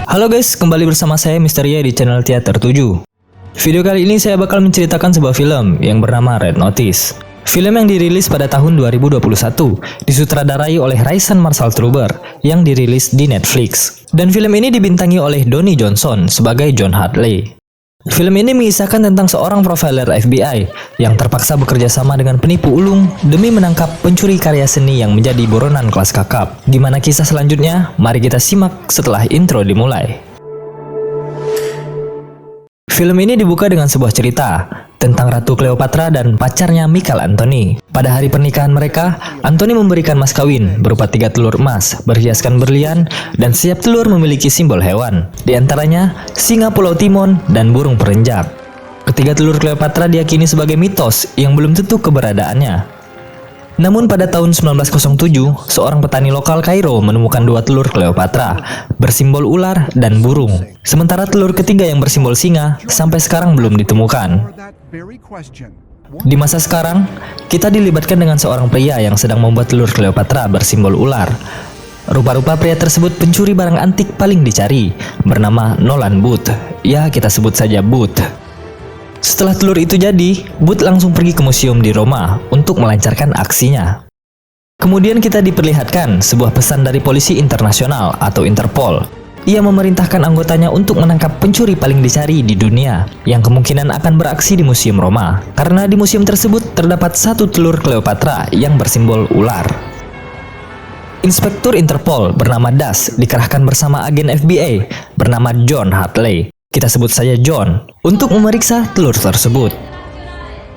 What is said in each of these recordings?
Halo guys, kembali bersama saya Mr. Y di channel Teater 7. Video kali ini saya bakal menceritakan sebuah film yang bernama Red Notice. Film yang dirilis pada tahun 2021, disutradarai oleh Raisan Marshall Truber yang dirilis di Netflix. Dan film ini dibintangi oleh Donnie Johnson sebagai John Hadley. Film ini mengisahkan tentang seorang profiler FBI yang terpaksa bekerja sama dengan penipu ulung demi menangkap pencuri karya seni yang menjadi buronan kelas kakap. Gimana kisah selanjutnya? Mari kita simak setelah intro dimulai. Film ini dibuka dengan sebuah cerita tentang Ratu Cleopatra dan pacarnya Michael Anthony. Pada hari pernikahan mereka, Anthony memberikan mas kawin berupa 3 telur emas berhiaskan berlian dan setiap telur memiliki simbol hewan. Di antaranya singa Pulau Timon dan burung perenjak. Ketiga telur Cleopatra diyakini sebagai mitos yang belum tentu keberadaannya. Namun pada tahun 1907, seorang petani lokal Kairo menemukan 2 telur Cleopatra bersimbol ular dan burung. Sementara telur ketiga yang bersimbol singa sampai sekarang belum ditemukan. Di masa sekarang, kita dilibatkan dengan seorang pria yang sedang membuat telur Cleopatra bersimbol ular. Rupa-rupa pria tersebut pencuri barang antik paling dicari, bernama Nolan Booth. Ya, kita sebut saja Booth. Setelah telur itu jadi, Booth langsung pergi ke museum di Roma untuk melancarkan aksinya. Kemudian kita diperlihatkan sebuah pesan dari polisi internasional atau Interpol. Ia memerintahkan anggotanya untuk menangkap pencuri paling dicari di dunia yang kemungkinan akan beraksi di museum Roma. Karena di museum tersebut terdapat 1 telur Cleopatra yang bersimbol ular. Inspektur Interpol bernama Das dikerahkan bersama agen FBI bernama John Hadley. Kita sebut saja John, untuk memeriksa telur tersebut.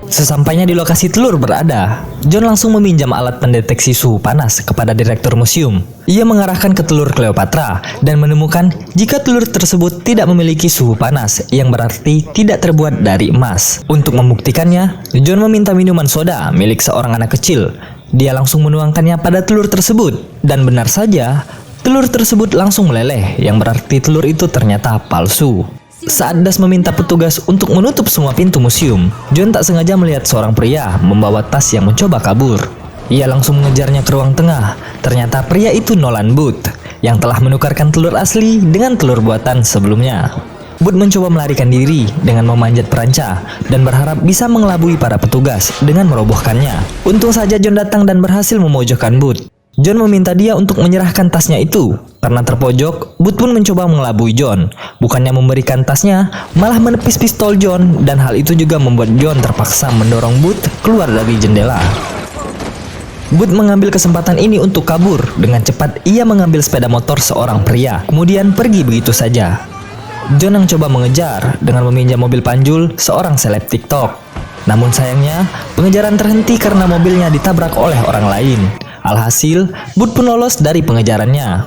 Sesampainya di lokasi telur berada, John langsung meminjam alat pendeteksi suhu panas kepada direktur museum. Ia mengarahkan ke telur Cleopatra dan menemukan jika telur tersebut tidak memiliki suhu panas, yang berarti tidak terbuat dari emas. Untuk membuktikannya, John meminta minuman soda milik seorang anak kecil. Dia langsung menuangkannya pada telur tersebut, dan benar saja, telur tersebut langsung meleleh, yang berarti telur itu ternyata palsu. Saat Das meminta petugas untuk menutup semua pintu museum, John tak sengaja melihat seorang pria membawa tas yang mencoba kabur. Ia langsung mengejarnya ke ruang tengah. Ternyata pria itu Nolan Booth yang telah menukarkan telur asli dengan telur buatan sebelumnya. Booth mencoba melarikan diri dengan memanjat peranca dan berharap bisa mengelabui para petugas dengan merobohkannya. Untung saja John datang dan berhasil memojokkan Booth. John meminta dia untuk menyerahkan tasnya itu. Karena terpojok, Booth pun mencoba mengelabui John. Bukannya memberikan tasnya, malah menepis pistol John, dan hal itu juga membuat John terpaksa mendorong Booth keluar dari jendela. Booth mengambil kesempatan ini untuk kabur. Dengan cepat ia mengambil sepeda motor seorang pria, kemudian pergi begitu saja. John yang coba mengejar dengan meminjam mobil panjul seorang seleb TikTok. Namun sayangnya, pengejaran terhenti karena mobilnya ditabrak oleh orang lain. Alhasil, Booth pun lolos dari pengejarannya.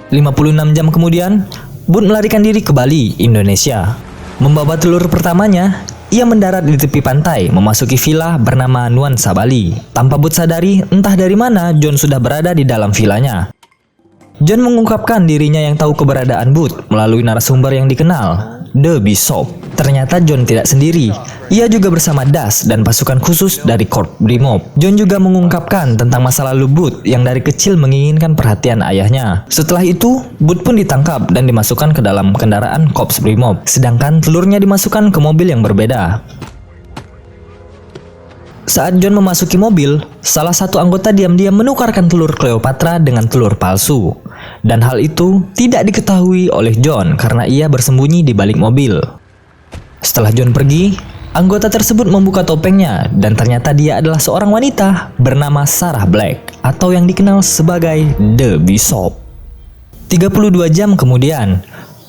56 jam kemudian, Booth melarikan diri ke Bali, Indonesia. Membawa telur pertamanya, ia mendarat di tepi pantai, memasuki villa bernama Nuansa Bali. Tanpa Booth sadari, entah dari mana John sudah berada di dalam villanya. John mengungkapkan dirinya yang tahu keberadaan Booth melalui narasumber yang dikenal, The Bishop. Ternyata John tidak sendiri. Ia juga bersama Das dan pasukan khusus dari Corps Brimob. John juga mengungkapkan tentang masa lalu Booth yang dari kecil menginginkan perhatian ayahnya. Setelah itu, Booth pun ditangkap dan dimasukkan ke dalam kendaraan Corps Brimob. Sedangkan telurnya dimasukkan ke mobil yang berbeda. Saat John memasuki mobil, salah satu anggota diam-diam menukarkan telur Cleopatra dengan telur palsu. Dan hal itu tidak diketahui oleh John karena ia bersembunyi di balik mobil. Setelah John pergi, anggota tersebut membuka topengnya dan ternyata dia adalah seorang wanita bernama Sarah Black atau yang dikenal sebagai The Bishop. 32 jam kemudian,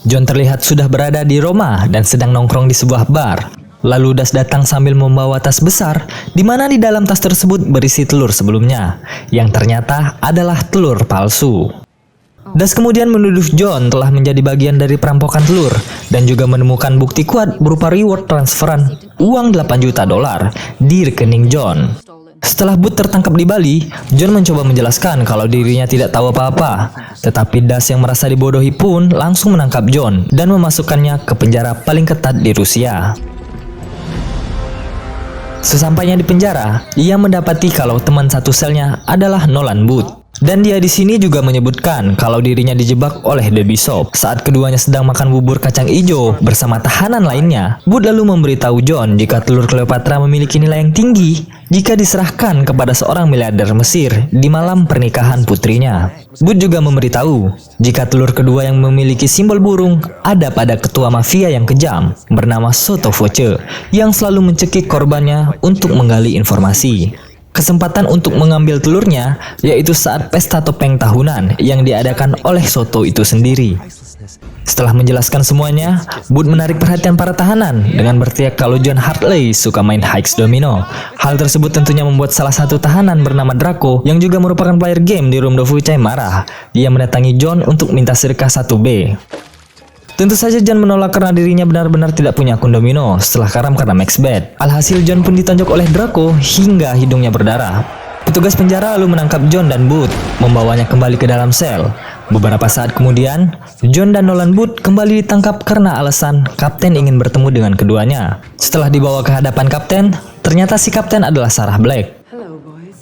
John terlihat sudah berada di Roma dan sedang nongkrong di sebuah bar. Lalu Das datang sambil membawa tas besar, di mana di dalam tas tersebut berisi telur sebelumnya, yang ternyata adalah telur palsu. Das kemudian menuduh John telah menjadi bagian dari perampokan telur dan juga menemukan bukti kuat berupa reward transferan uang $8 juta di rekening John. Setelah Booth tertangkap di Bali, John mencoba menjelaskan kalau dirinya tidak tahu apa-apa. Tetapi Das yang merasa dibodohi pun langsung menangkap John dan memasukkannya ke penjara paling ketat di Rusia. Sesampainya di penjara, ia mendapati kalau teman satu selnya adalah Nolan Booth. Dan dia di sini juga menyebutkan kalau dirinya dijebak oleh The Bishop saat keduanya sedang makan bubur kacang hijau bersama tahanan lainnya. Booth lalu memberitahu John jika telur Cleopatra memiliki nilai yang tinggi jika diserahkan kepada seorang miliarder Mesir di malam pernikahan putrinya. Booth juga memberitahu jika telur kedua yang memiliki simbol burung ada pada ketua mafia yang kejam bernama Sotto Voce yang selalu mencekik korbannya untuk menggali informasi. Kesempatan untuk mengambil telurnya yaitu saat pesta topeng tahunan yang diadakan oleh Sotto itu sendiri. Setelah menjelaskan semuanya, Booth menarik perhatian para tahanan dengan berteriak kalau John Hartley suka main hex domino. Hal tersebut tentunya membuat salah satu tahanan bernama Draco yang juga merupakan player game di Room of Wuchai marah. Dia mendatangi John untuk minta sedekah 1B. Tentu saja John menolak karena dirinya benar-benar tidak punya akun domino setelah karam karena max bet. Alhasil John pun ditonjok oleh Draco hingga hidungnya berdarah. Petugas penjara lalu menangkap John dan Booth, membawanya kembali ke dalam sel. Beberapa saat kemudian, John dan Nolan Booth kembali ditangkap karena alasan Kapten ingin bertemu dengan keduanya. Setelah dibawa ke hadapan Kapten, ternyata si Kapten adalah Sarah Black.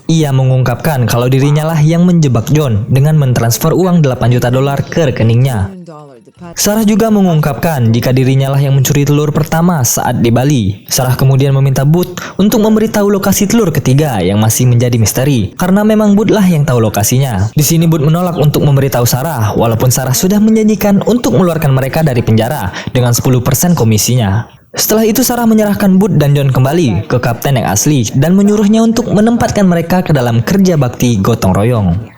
Ia mengungkapkan kalau dirinya lah yang menjebak John dengan mentransfer uang $8 juta ke rekeningnya. Sarah juga mengungkapkan jika dirinya lah yang mencuri telur pertama saat di Bali. Sarah kemudian meminta Booth untuk memberitahu lokasi telur ketiga yang masih menjadi misteri, karena memang Booth lah yang tahu lokasinya. Di sini Booth menolak untuk memberitahu Sarah, walaupun Sarah sudah menjanjikan untuk mengeluarkan mereka dari penjara dengan 10% komisinya. Setelah itu Sarah menyerahkan Booth dan John kembali ke Kapten yang asli dan menyuruhnya untuk menempatkan mereka ke dalam kerja bakti gotong royong.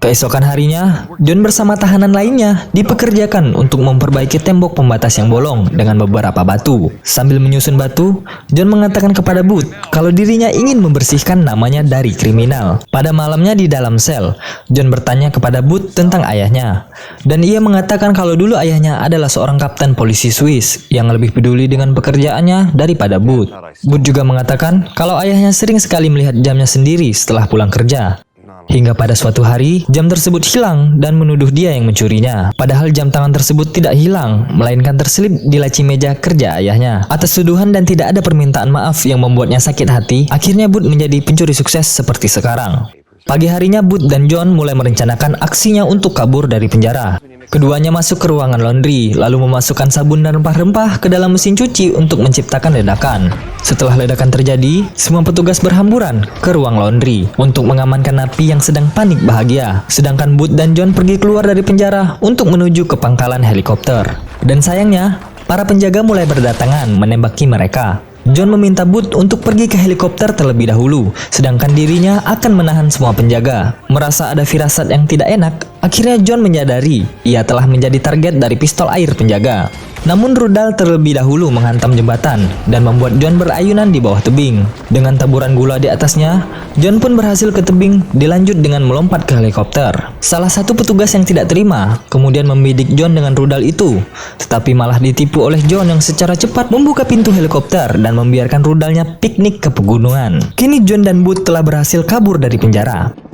Keesokan harinya, John bersama tahanan lainnya dipekerjakan untuk memperbaiki tembok pembatas yang bolong dengan beberapa batu. Sambil menyusun batu, John mengatakan kepada Booth kalau dirinya ingin membersihkan namanya dari kriminal. Pada malamnya di dalam sel, John bertanya kepada Booth tentang ayahnya. Dan ia mengatakan kalau dulu ayahnya adalah seorang kapten polisi Swiss yang lebih peduli dengan pekerjaannya daripada Booth. Booth juga mengatakan kalau ayahnya sering sekali melihat jamnya sendiri setelah pulang kerja. Hingga pada suatu hari, jam tersebut hilang dan menuduh dia yang mencurinya. Padahal jam tangan tersebut tidak hilang, melainkan terselip di laci meja kerja ayahnya. Atas tuduhan dan tidak ada permintaan maaf yang membuatnya sakit hati, akhirnya Booth menjadi pencuri sukses seperti sekarang. Pagi harinya Booth dan John mulai merencanakan aksinya untuk kabur dari penjara. Keduanya masuk ke ruangan laundry, lalu memasukkan sabun dan rempah-rempah ke dalam mesin cuci untuk menciptakan ledakan. Setelah ledakan terjadi, semua petugas berhamburan ke ruang laundry untuk mengamankan napi yang sedang panik bahagia. Sedangkan Booth dan John pergi keluar dari penjara untuk menuju ke pangkalan helikopter. Dan sayangnya, para penjaga mulai berdatangan menembaki mereka. John meminta Booth untuk pergi ke helikopter terlebih dahulu, sedangkan dirinya akan menahan semua penjaga. Merasa ada firasat yang tidak enak, akhirnya John menyadari ia telah menjadi target dari pistol air penjaga. Namun rudal terlebih dahulu menghantam jembatan dan membuat John berayunan di bawah tebing. Dengan taburan gula di atasnya, John pun berhasil ke tebing dilanjut dengan melompat ke helikopter. Salah satu petugas yang tidak terima kemudian membidik John dengan rudal itu, tetapi malah ditipu oleh John yang secara cepat membuka pintu helikopter dan membiarkan rudalnya piknik ke pegunungan. Kini John dan Booth telah berhasil kabur dari penjara.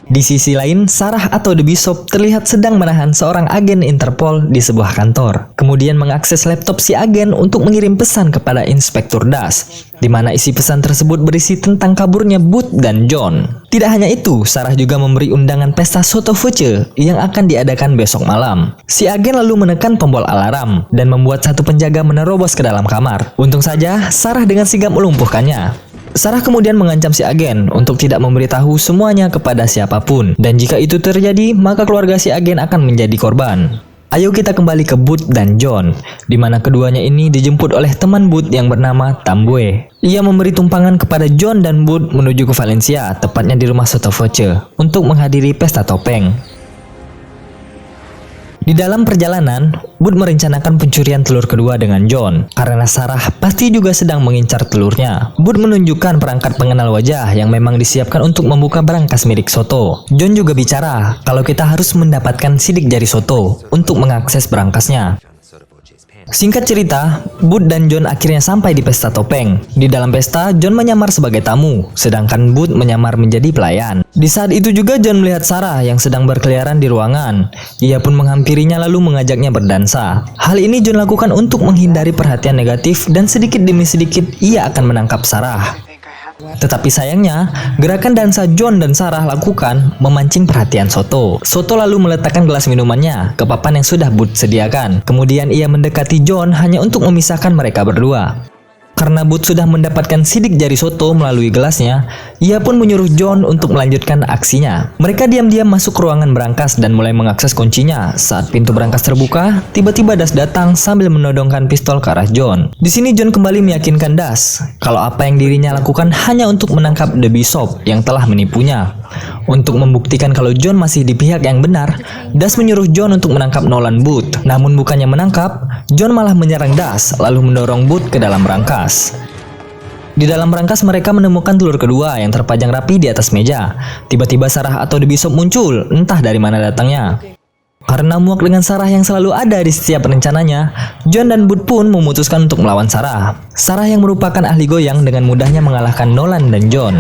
Di sisi lain, Sarah atau The Bishop terlihat sedang menahan seorang agen Interpol di sebuah kantor. Kemudian mengakses laptop si agen untuk mengirim pesan kepada Inspektur Das, di mana isi pesan tersebut berisi tentang kaburnya Booth dan John. Tidak hanya itu, Sarah juga memberi undangan pesta Sotto Voce yang akan diadakan besok malam. Si agen lalu menekan tombol alarm dan membuat satu penjaga menerobos ke dalam kamar. Untung saja, Sarah dengan sigap melumpuhkannya. Sarah kemudian mengancam si agen untuk tidak memberitahu semuanya kepada siapapun, dan jika itu terjadi, maka keluarga si agen akan menjadi korban. Ayo kita kembali ke Booth dan John, di mana keduanya ini dijemput oleh teman Booth yang bernama Tambue. Ia memberi tumpangan kepada John dan Booth menuju ke Valencia, tepatnya di rumah Sotto Voce, untuk menghadiri pesta topeng. Di dalam perjalanan, Booth merencanakan pencurian telur kedua dengan John, karena Sarah pasti juga sedang mengincar telurnya. Booth menunjukkan perangkat pengenal wajah yang memang disiapkan untuk membuka berangkas milik Sotto. John juga bicara kalau kita harus mendapatkan sidik jari Sotto untuk mengakses berangkasnya. Singkat cerita, Booth dan John akhirnya sampai di pesta topeng. Di dalam pesta, John menyamar sebagai tamu, sedangkan Booth menyamar menjadi pelayan. Di saat itu juga John melihat Sarah yang sedang berkeliaran di ruangan. Ia pun menghampirinya lalu mengajaknya berdansa. Hal ini John lakukan untuk menghindari perhatian negatif dan sedikit demi sedikit ia akan menangkap Sarah. Tetapi sayangnya, gerakan dansa John dan Sarah lakukan memancing perhatian Soto. Soto lalu meletakkan gelas minumannya ke papan yang sudah Booth sediakan. Kemudian ia mendekati John hanya untuk memisahkan mereka berdua. Karena Booth sudah mendapatkan sidik jari Soto melalui gelasnya, ia pun menyuruh John untuk melanjutkan aksinya. Mereka diam-diam masuk ke ruangan berangkas dan mulai mengakses kuncinya. Saat pintu berangkas terbuka, tiba-tiba Das datang sambil menodongkan pistol ke arah John. Di sini John kembali meyakinkan Das kalau apa yang dirinya lakukan hanya untuk menangkap The Bishop yang telah menipunya. Untuk membuktikan kalau John masih di pihak yang benar, Das menyuruh John untuk menangkap Nolan Booth. Namun bukannya menangkap, John malah menyerang Das lalu mendorong Booth ke dalam berangkas. Di dalam berangkas mereka menemukan telur kedua yang terpajang rapi di atas meja. Tiba-tiba Sarah atau The Bishop muncul, entah dari mana datangnya. Karena muak dengan Sarah yang selalu ada di setiap rencananya, John dan Booth pun memutuskan untuk melawan Sarah. Sarah yang merupakan ahli goyang dengan mudahnya mengalahkan Nolan dan John.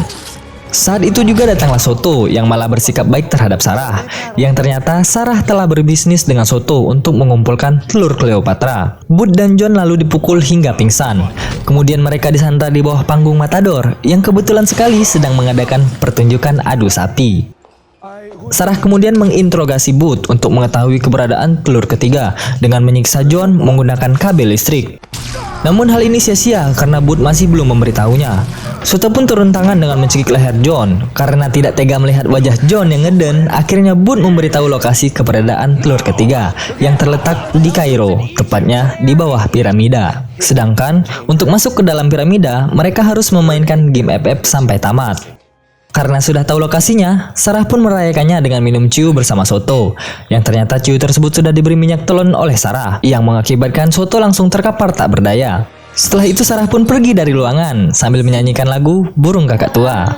Saat itu juga datanglah Soto yang malah bersikap baik terhadap Sarah, yang ternyata Sarah telah berbisnis dengan Soto untuk mengumpulkan telur Cleopatra. Booth dan John lalu dipukul hingga pingsan. Kemudian mereka disantai di bawah panggung Matador yang kebetulan sekali sedang mengadakan pertunjukan adu sapi. Sarah kemudian menginterogasi Booth untuk mengetahui keberadaan telur ketiga dengan menyiksa John menggunakan kabel listrik. Namun hal ini sia-sia karena Booth masih belum memberitahunya. Soto pun turun tangan dengan mencekik leher John. Karena tidak tega melihat wajah John yang ngeden, akhirnya Booth memberitahu lokasi keberadaan telur ketiga yang terletak di Kairo, tepatnya di bawah piramida. Sedangkan untuk masuk ke dalam piramida, mereka harus memainkan game FF sampai tamat. Karena sudah tahu lokasinya, Sarah pun merayakannya dengan minum ciu bersama Soto, yang ternyata ciu tersebut sudah diberi minyak telon oleh Sarah, yang mengakibatkan Soto langsung terkapar tak berdaya. Setelah itu Sarah pun pergi dari ruangan sambil menyanyikan lagu Burung Kakak Tua.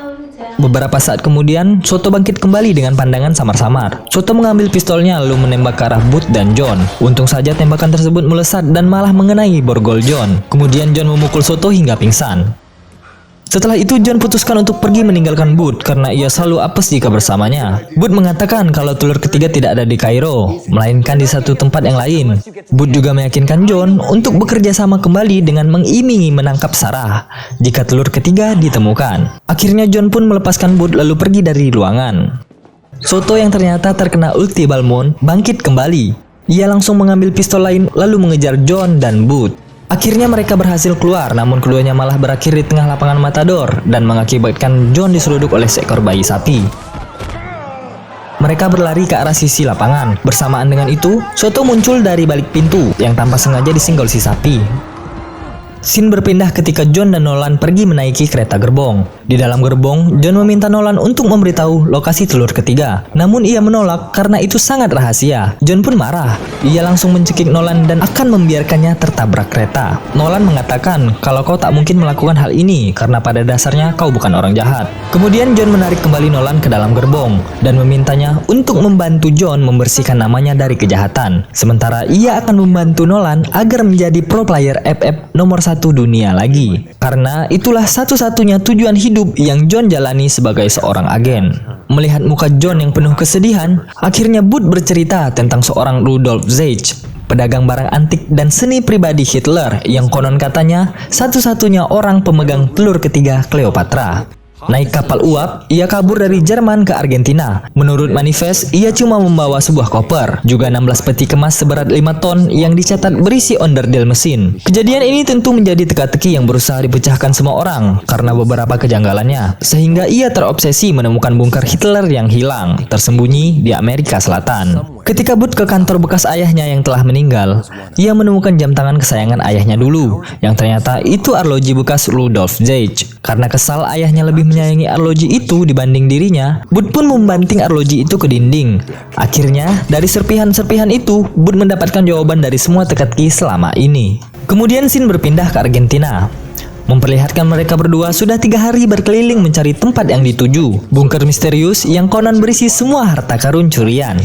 Beberapa saat kemudian, Soto bangkit kembali dengan pandangan samar-samar. Soto mengambil pistolnya lalu menembak ke arah Booth dan John. Untung saja tembakan tersebut melesat dan malah mengenai borgol John. Kemudian John memukul Soto hingga pingsan. Setelah itu John putuskan untuk pergi meninggalkan Booth karena ia selalu apes jika bersamanya. Booth mengatakan kalau telur ketiga tidak ada di Kairo, melainkan di satu tempat yang lain. Booth juga meyakinkan John untuk bekerja sama kembali dengan mengiming-imingi menangkap Sarah jika telur ketiga ditemukan. Akhirnya John pun melepaskan Booth lalu pergi dari ruangan. Soto yang ternyata terkena ulti Balmond bangkit kembali. Ia langsung mengambil pistol lain lalu mengejar John dan Booth. Akhirnya mereka berhasil keluar, namun keduanya malah berakhir di tengah lapangan Matador dan mengakibatkan John diseruduk oleh seekor bayi sapi. Mereka berlari ke arah sisi lapangan. Bersamaan dengan itu, Soto muncul dari balik pintu yang tanpa sengaja disenggol si sapi. Scene berpindah ketika John dan Nolan pergi menaiki kereta gerbong. Di dalam gerbong, John meminta Nolan untuk memberitahu lokasi telur ketiga. Namun ia menolak karena itu sangat rahasia. John pun marah. Ia langsung mencekik Nolan dan akan membiarkannya tertabrak kereta. Nolan mengatakan kalau kau tak mungkin melakukan hal ini karena pada dasarnya kau bukan orang jahat. Kemudian John menarik kembali Nolan ke dalam gerbong dan memintanya untuk membantu John membersihkan namanya dari kejahatan. Sementara ia akan membantu Nolan agar menjadi pro player FF nomor 1 dunia lagi. Karena itulah satu-satunya tujuan hidup yang John jalani sebagai seorang agen. Melihat muka John yang penuh kesedihan, akhirnya Booth bercerita tentang seorang Rudolf Zeitz, pedagang barang antik dan seni pribadi Hitler yang konon katanya satu-satunya orang pemegang telur ketiga Cleopatra. Naik kapal uap, ia kabur dari Jerman ke Argentina. Menurut manifest, ia cuma membawa sebuah koper, juga 16 peti kemas seberat 5 ton yang dicatat berisi onderdil mesin. Kejadian ini tentu menjadi teka-teki yang berusaha dipecahkan semua orang karena beberapa kejanggalannya, sehingga ia terobsesi menemukan bunker Hitler yang hilang, tersembunyi di Amerika Selatan. Ketika Booth ke kantor bekas ayahnya yang telah meninggal, ia menemukan jam tangan kesayangan ayahnya dulu, yang ternyata itu arloji bekas Rudolf Zeitz. Karena kesal ayahnya lebih menyayangi arloji itu dibanding dirinya, Booth pun membanting arloji itu ke dinding. Akhirnya, dari serpihan-serpihan itu, Booth mendapatkan jawaban dari semua teka-teki selama ini. Kemudian scene berpindah ke Argentina, memperlihatkan mereka berdua sudah 3 hari berkeliling mencari tempat yang dituju, bunker misterius yang konon berisi semua harta karun curian.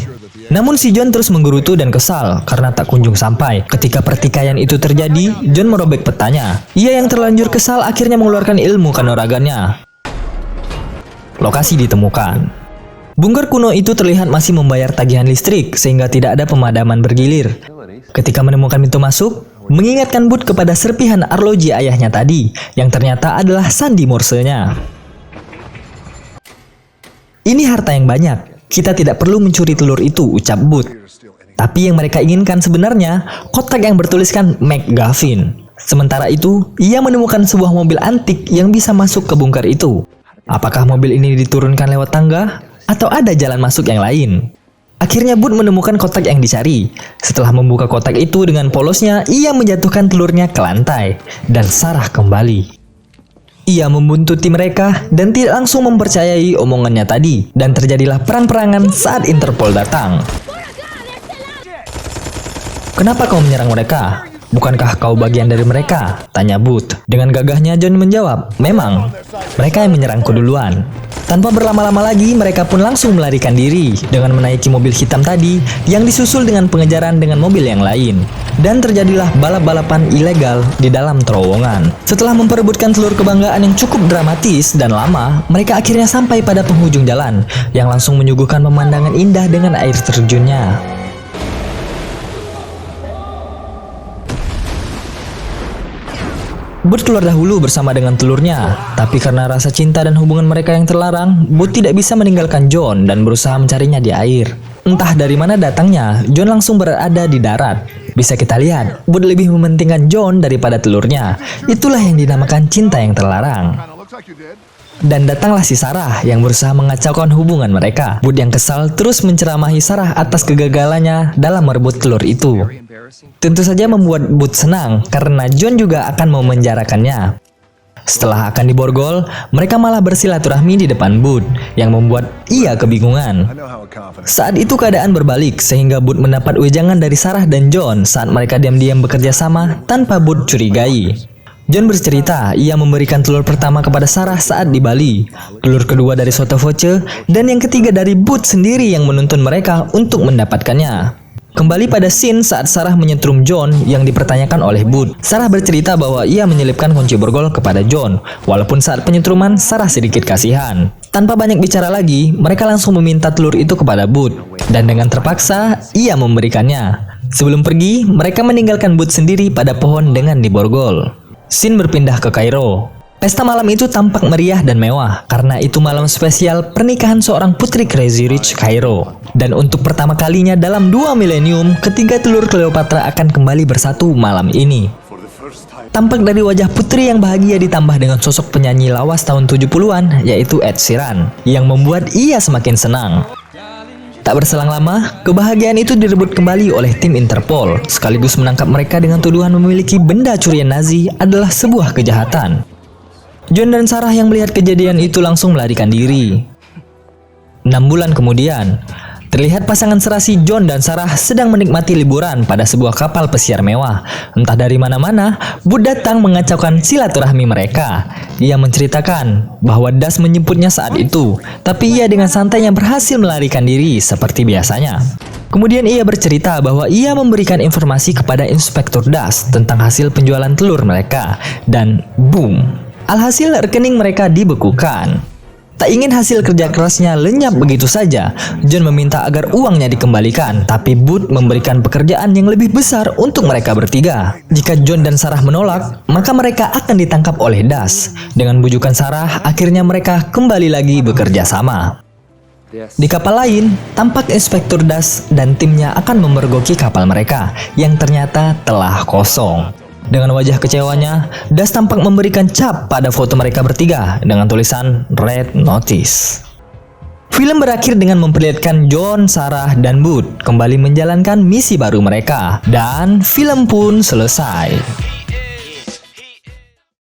Namun si John terus menggerutu dan kesal karena tak kunjung sampai. Ketika pertikaian itu terjadi, John merobek petanya. Ia yang terlanjur kesal akhirnya mengeluarkan ilmu kanuragannya. Lokasi ditemukan. Bunker kuno itu terlihat masih membayar tagihan listrik sehingga tidak ada pemadaman bergilir. Ketika menemukan pintu masuk, mengingatkan Bud kepada serpihan arloji ayahnya tadi, yang ternyata adalah sandi morsenya. Ini harta yang banyak, kita tidak perlu mencuri telur itu, ucap Bud. Tapi yang mereka inginkan sebenarnya kotak yang bertuliskan McGuffin. Sementara itu, ia menemukan sebuah mobil antik yang bisa masuk ke bunker itu. Apakah mobil ini diturunkan lewat tangga? Atau ada jalan masuk yang lain? Akhirnya Bud menemukan kotak yang dicari. Setelah membuka kotak itu dengan polosnya, ia menjatuhkan telurnya ke lantai. Dan Sarah kembali. Ia membuntuti mereka dan tidak langsung mempercayai omongannya tadi. Dan terjadilah perang-perangan saat Interpol datang. "Kenapa kau menyerang mereka? Bukankah kau bagian dari mereka?" tanya Bud. Dengan gagahnya John menjawab, "Memang, mereka yang menyerangku duluan." Tanpa berlama-lama lagi, mereka pun langsung melarikan diri dengan menaiki mobil hitam tadi yang disusul dengan pengejaran dengan mobil yang lain. Dan terjadilah balap-balapan ilegal di dalam terowongan. Setelah memperebutkan telur kebanggaan yang cukup dramatis dan lama, mereka akhirnya sampai pada penghujung jalan yang langsung menyuguhkan pemandangan indah dengan air terjunnya. Bud keluar dahulu bersama dengan telurnya, tapi karena rasa cinta dan hubungan mereka yang terlarang, Bud tidak bisa meninggalkan John dan berusaha mencarinya di air. Entah dari mana datangnya, John langsung berada di darat. Bisa kita lihat, Bud lebih mementingkan John daripada telurnya. Itulah yang dinamakan cinta yang terlarang. Dan datanglah si Sarah yang berusaha mengacaukan hubungan mereka. Bud yang kesal terus menceramahi Sarah atas kegagalannya dalam merebut telur itu. Tentu saja membuat Bud senang karena John juga akan memenjarakannya. Setelah akan diborgol, mereka malah bersilaturahmi di depan Bud yang membuat ia kebingungan. Saat itu keadaan berbalik sehingga Bud mendapat wejangan dari Sarah dan John saat mereka diam-diam bekerja sama tanpa Bud curigai. John bercerita ia memberikan telur pertama kepada Sarah saat di Bali, telur kedua dari Sotofoce, dan yang ketiga dari Bud sendiri yang menuntun mereka untuk mendapatkannya. Kembali pada scene saat Sarah menyetrum John yang dipertanyakan oleh Bud. Sarah bercerita bahwa ia menyelipkan kunci borgol kepada John, walaupun saat penyetruman Sarah sedikit kasihan. Tanpa banyak bicara lagi, mereka langsung meminta telur itu kepada Bud, dan dengan terpaksa ia memberikannya. Sebelum pergi, mereka meninggalkan Bud sendiri pada pohon dengan diborgol. Scene berpindah ke Kairo. Pesta malam itu tampak meriah dan mewah karena itu malam spesial pernikahan seorang putri Crazy Rich Kairo. Dan untuk pertama kalinya dalam 2 milenium, ketiga telur Cleopatra akan kembali bersatu malam ini. Tampak dari wajah putri yang bahagia ditambah dengan sosok penyanyi lawas tahun 70-an yaitu Ed Sheeran yang membuat ia semakin senang. Tak berselang lama, kebahagiaan itu direbut kembali oleh tim Interpol sekaligus menangkap mereka dengan tuduhan memiliki benda curian Nazi adalah sebuah kejahatan. John dan Sarah yang melihat kejadian itu langsung melarikan diri. 6 bulan kemudian, terlihat pasangan serasi John dan Sarah sedang menikmati liburan pada sebuah kapal pesiar mewah. Entah dari mana-mana, Bud datang mengacaukan silaturahmi mereka. Ia menceritakan bahwa Das menjemputnya saat itu, tapi ia dengan santainya berhasil melarikan diri seperti biasanya. Kemudian ia bercerita bahwa ia memberikan informasi kepada Inspektur Das tentang hasil penjualan telur mereka. Dan boom! Alhasil rekening mereka dibekukan. Tak ingin hasil kerja kerasnya lenyap begitu saja, John meminta agar uangnya dikembalikan, tapi Bud memberikan pekerjaan yang lebih besar untuk mereka bertiga. Jika John dan Sarah menolak, maka mereka akan ditangkap oleh Das. Dengan bujukan Sarah, akhirnya mereka kembali lagi bekerja sama. Di kapal lain, tampak Inspektur Das dan timnya akan memergoki kapal mereka, yang ternyata telah kosong. Dengan wajah kecewanya, Das tampak memberikan cap pada foto mereka bertiga dengan tulisan Red Notice. Film berakhir dengan memperlihatkan John, Sarah, dan Bud kembali menjalankan misi baru mereka, dan film pun selesai.